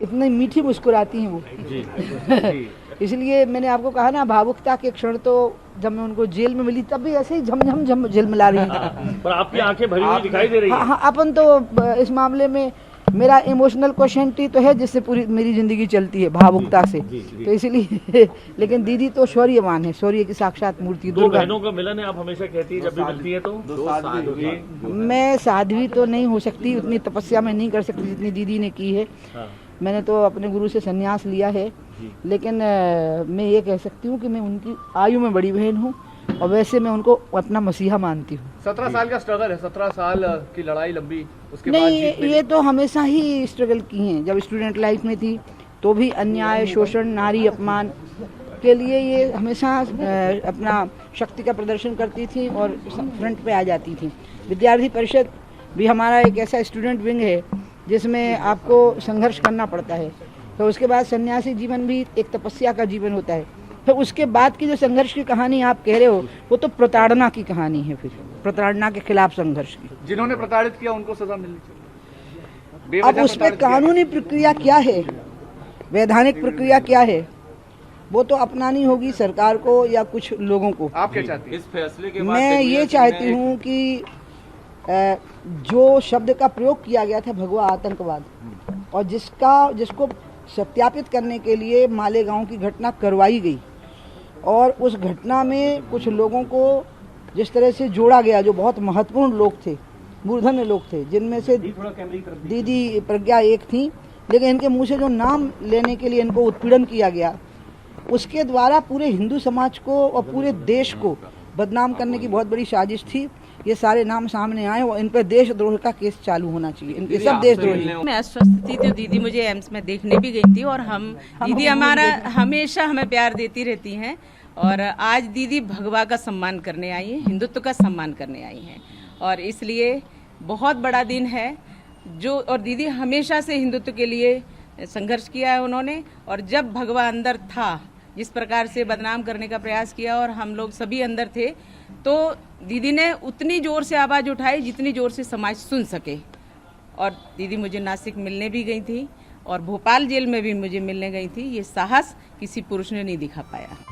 इतनी मीठी मुस्कुराती हैं वो जी इसलिए मैंने आपको कहा ना, भावुकता के क्षण तो जब मैं उनको जेल में मिली तब भी ऐसे ही झमझम झिलमिला रही थी। पर आपकी आंखें भरी हुई दिखाई दे रही हाँ है। हाँ, अपन तो इस मामले में मेरा इमोशनल क्वेश्चन ही तो है जिससे पूरी मेरी जिंदगी चलती है, भावुकता से। तो इसलिए लेकिन दीदी तो शौर्यवान है, शौर्य की साक्षात मूर्ति। दो बहनों का मिलन है, आप हमेशा कहती है जब भी मिलती है तो। मैं साध्वी तो नहीं हो सकती, उतनी तपस्या में नहीं कर सकती जितनी दीदी ने की है। मैंने तो अपने गुरु से संन्यास लिया है, लेकिन मैं ये कह सकती हूँ कि मैं उनकी आयु में बड़ी बहन हूँ और वैसे मैं उनको अपना मसीहा मानती हूँ। 17 साल का स्ट्रगल है, 17 साल की लड़ाई लंबी, उसके बाद नहीं, ये तो हमेशा ही स्ट्रगल की हैं। जब स्टूडेंट लाइफ में थी तो भी अन्याय, शोषण, नारी अपमान के लिए ये हमेशा अपना शक्ति का प्रदर्शन करती थी और फ्रंट पे आ जाती थी। विद्यार्थी परिषद भी हमारा एक ऐसा स्टूडेंट विंग है जिसमें आपको संघर्ष करना पड़ता है। तो उसके बाद सन्यासी जीवन भी एक तपस्या का जीवन होता है। फिर उसके बाद की जो संघर्ष की कहानी आप कह रहे हो वो तो प्रताड़ना की कहानी है, फिर प्रताड़ना के खिलाफ संघर्ष की। जिन्होंने प्रताड़ित किया उनको सजा मिलनी चाहिए। अब उसमें कानूनी प्रक्रिया क्या है, वैधानिक प्रक्रिया क्या है, वो तो अपनानी होगी सरकार को या कुछ लोगों को। आप क्या चाहती हैं इस फैसले के बाद? मैं ये चाहती हूँ कि जो शब्द का प्रयोग किया गया था भगवा आतंकवाद, और जिसको सत्यापित करने के लिए मालेगांव की घटना करवाई गई, और उस घटना में कुछ लोगों को जिस तरह से जोड़ा गया, जो बहुत महत्वपूर्ण लोग थे, मूर्धन्य लोग थे, जिनमें से दीदी प्रज्ञा एक थी, लेकिन इनके मुंह से जो नाम लेने के लिए इनको उत्पीड़न किया गया, उसके द्वारा पूरे हिंदू समाज को और पूरे देश को बदनाम करने की बहुत बड़ी साजिश थी। ये सारे नाम सामने आए और इन पर देशद्रोह का केस चालू होना चाहिए। इनके सब देशद्रोही। मैं अस्वस्थ थी तो दीदी मुझे एम्स में देखने भी गई थी, और दीदी हमारा हमेशा हमें प्यार देती रहती हैं। और आज दीदी भगवा का सम्मान करने आई हैं, हिंदुत्व का सम्मान करने आई हैं, और इसलिए बहुत बड़ा दिन है और दीदी हमेशा से हिंदुत्व के लिए संघर्ष किया है उन्होंने। और जब भगवा अंदर था, जिस प्रकार से बदनाम करने का प्रयास किया और हम लोग सभी अंदर थे, तो दीदी ने उतनी जोर से आवाज़ उठाई जितनी जोर से समाज सुन सके। और दीदी मुझे नासिक मिलने भी गई थी और भोपाल जेल में भी मुझे मिलने गई थी। ये साहस किसी पुरुष ने नहीं दिखा पाया।